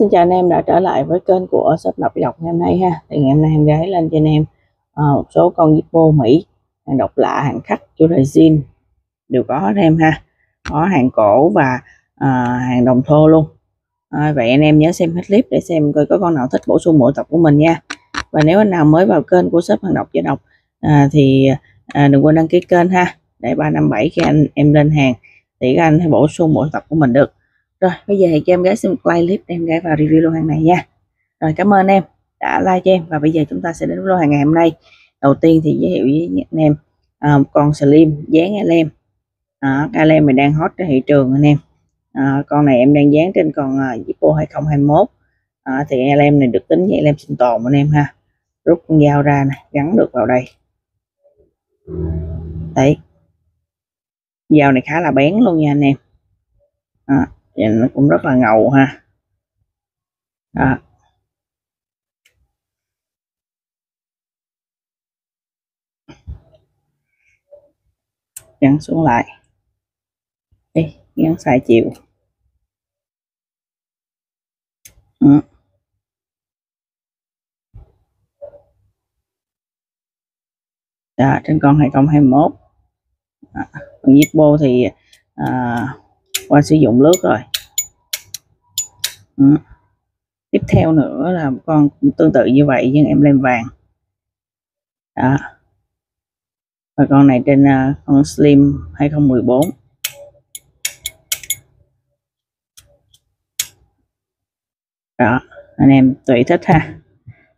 Xin chào anh em đã trở lại với kênh của shop đọc đọc ngày hôm nay ha. Thì ngày hôm nay em gái lên cho anh em một số con Zippo Mỹ, hàng độc lạ, hàng khắc, chủ đề zin đều có hết em ha. Có hàng cổ và hàng đồng thô luôn. Vậy anh em nhớ xem hết clip để xem coi có con nào thích bổ sung bộ tập của mình nha. Và nếu anh nào mới vào kênh của shop hàng đọc với đọc thì đừng quên đăng ký kênh ha, để 357 khi em lên hàng thì các anh sẽ bổ sung bộ tập của mình được. Rồi bây giờ thì cho em gái xem một like clip để em gái vào review lô hàng này nha. Rồi cảm ơn em đã like cho em. Và bây giờ chúng ta sẽ đến với lô hàng ngày hôm nay. Đầu tiên thì giới thiệu với anh em con slim dán lem. Cái lem này đang hot trên thị trường anh em. Con này em đang dán trên con Zippo 2021. Thì lem này được tính với lem sinh tồn anh em ha. Rút con dao ra này, gắn được vào đây. Đấy, dao này khá là bén luôn nha anh em. Nó cũng rất là ngầu ha. Gắn xuống lại đi, gắn sai chiều. Trên con 2021. Con Zippo thì qua sử dụng lướt rồi. Tiếp theo nữa là con cũng tương tự như vậy nhưng em lem vàng. Và con này trên con slim 2014. Đó, anh em tùy thích ha.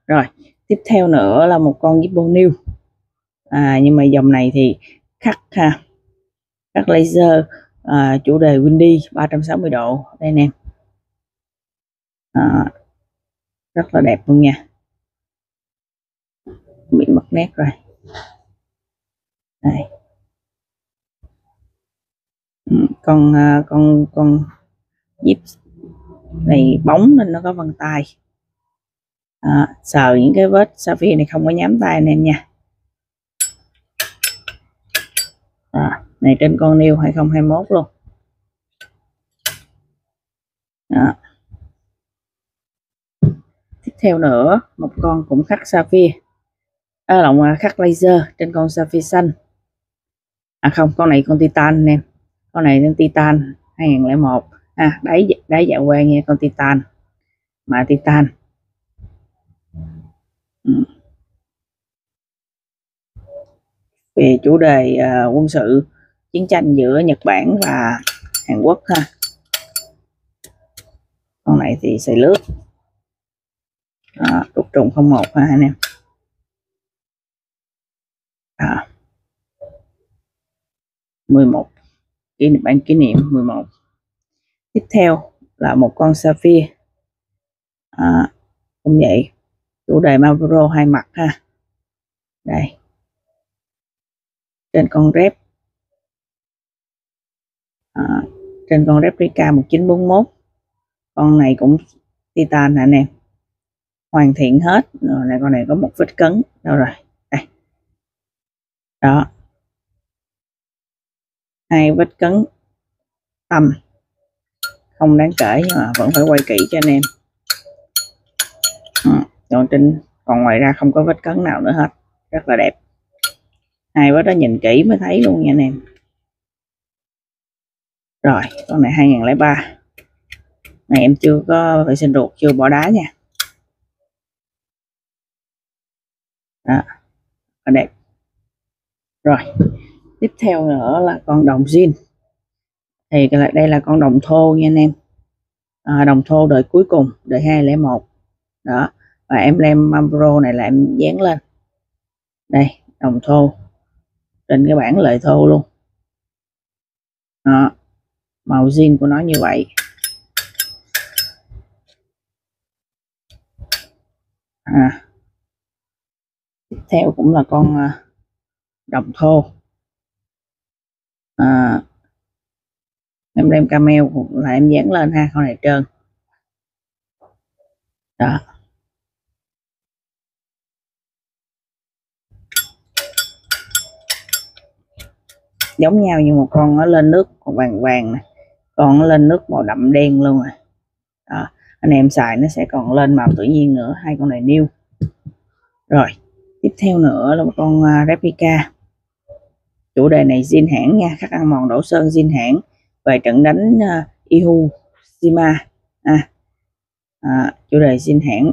Rồi tiếp theo nữa là một con Zippo New. Nhưng mà dòng này thì khắc ha, khắc laser, chủ đề windy 360 độ đây anh em. Rất là đẹp luôn nha, bị mất nét rồi đây. Con Zip này bóng nên nó có vân tay. Sờ những cái vết sapphire này không có nhám tay anh em nha. Này trên con New 2021 luôn. Tiếp theo nữa một con cũng khắc sapphire, khắc laser trên con sapphire xanh. Không, con này con titan anh em. Con này lên titan 2001. Đáy dạ quang nha, con titan mà titan. Về chủ đề quân sự, chiến tranh giữa Nhật Bản và Hàn Quốc ha. Con này thì xài lướt, đúc trùng 01 ha anh em. À, 11 bản kỷ niệm 11. Tiếp theo là một con sapphire, cũng vậy, chủ đề Marlboro hai mặt ha. Đây, trên con rep, trên con replica 1941. Con này cũng titan hả anh em, hoàn thiện hết rồi này. Con này có một vết cấn đâu rồi đây, đó, hai vết cấn tầm không đáng kể nhưng mà vẫn phải quay kỹ cho anh em. Còn ngoài ra không có vết cấn nào nữa hết, rất là đẹp. Hai vết đó nhìn kỹ mới thấy luôn nha anh em. Rồi con này 2003 này, em chưa có vệ sinh ruột, chưa bỏ đá nha. Đó, đẹp. Rồi tiếp theo nữa là con đồng zin. Thì đây là con đồng thô nha anh em. Đồng thô đời cuối cùng, đời 201 đó. Và em lem Marlboro này là em dán lên đây, đồng thô trên cái bản lợi thô luôn. Màu zin của nó như vậy. Tiếp theo cũng là con đồng thô, em đem camel là em dán lên ha, con này trơn đó. Giống nhau như một con nó lên nước còn vàng vàng này, còn nó lên nước màu đậm đen luôn rồi đó. anh em xài nó sẽ còn lên màu tự nhiên nữa. Hai con này new. Rồi tiếp theo nữa là một con replica. Chủ đề này zin hãng nha, khắc ăn mòn đổ sơn zin hãng về trận đánh Iwo Jima. Chủ đề zin hãng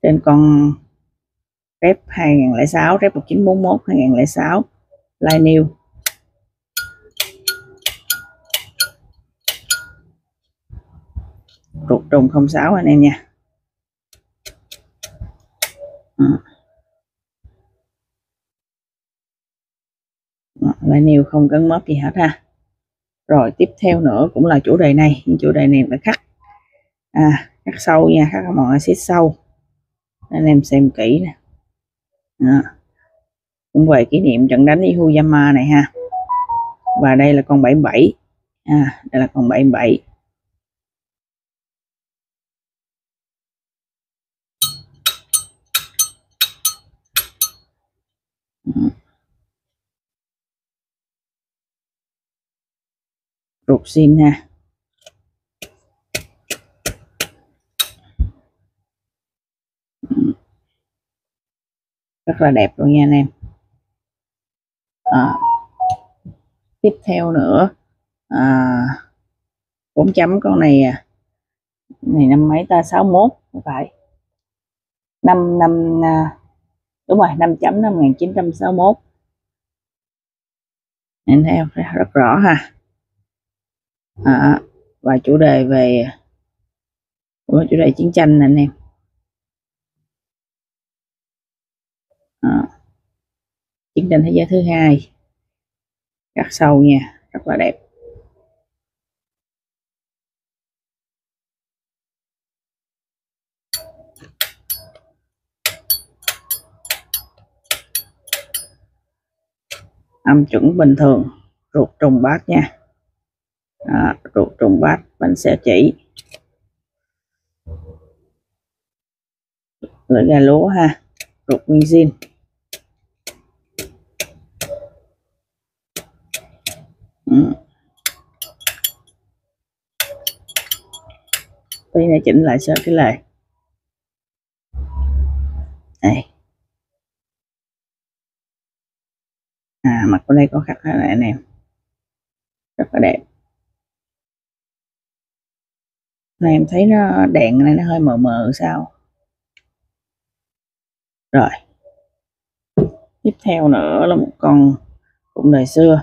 trên con rep 2006, rep 1941 2006 live new. Ruột trùng 06 anh em nha. Live new không cấn móp gì hết ha. Rồi tiếp theo nữa cũng là chủ đề này, nhưng chủ đề này là khắc khắc sâu nha, khắc mòn axit sâu, anh em xem kỹ nè. Cũng về kỷ niệm trận đánh Iwo Jima này ha. Và đây là con 77. Đây là con 77. Ruột zin ha. Rất là đẹp luôn nha anh em. Tiếp theo nữa 4 chấm con này này năm mấy ta, 61 phải 5 năm đúng rồi, 5 chấm năm 1961. Anh theo rất rõ ha. Và chủ đề về chủ đề chiến tranh nè anh em. Chiến tranh thế giới thứ hai, cắt sâu nha, rất là đẹp. Âm chuẩn bình thường, ruột trùng bát nha. Ruột trùng bát, bánh xe chỉ, lưỡi gà lúa ha, ruột nguyên zin. Tí này chỉnh lại sơ cái lề này. Mặt của đây có khắc này anh em, rất là đẹp. Này em thấy nó đèn này nó hơi mờ mờ sao. Rồi tiếp theo nữa là một con cũng đời xưa,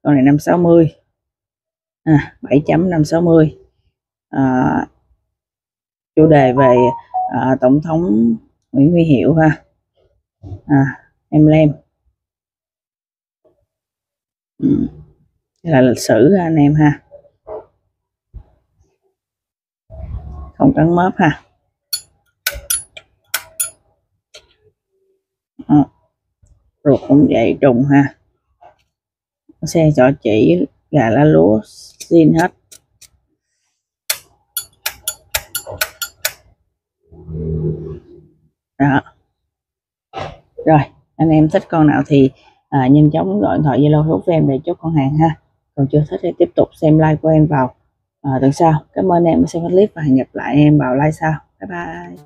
con này năm 60, 7 chấm năm 60. Chủ đề về tổng thống Nguyễn Huy Hiệu ha. Emblem là lịch sử ha anh em ha, không cắn móp ha. Ruột cũng vậy, trùng ha, xe chọ chỉ, gà lá lúa zin hết. Đó. Rồi anh em thích con nào thì nhanh chóng gọi điện thoại Zalo hút với em để chốt con hàng ha. Còn chưa thích thì tiếp tục xem like của em vào tuần sau. Cảm ơn em đã xem clip và hẹn gặp lại em vào like sau. Bye bye.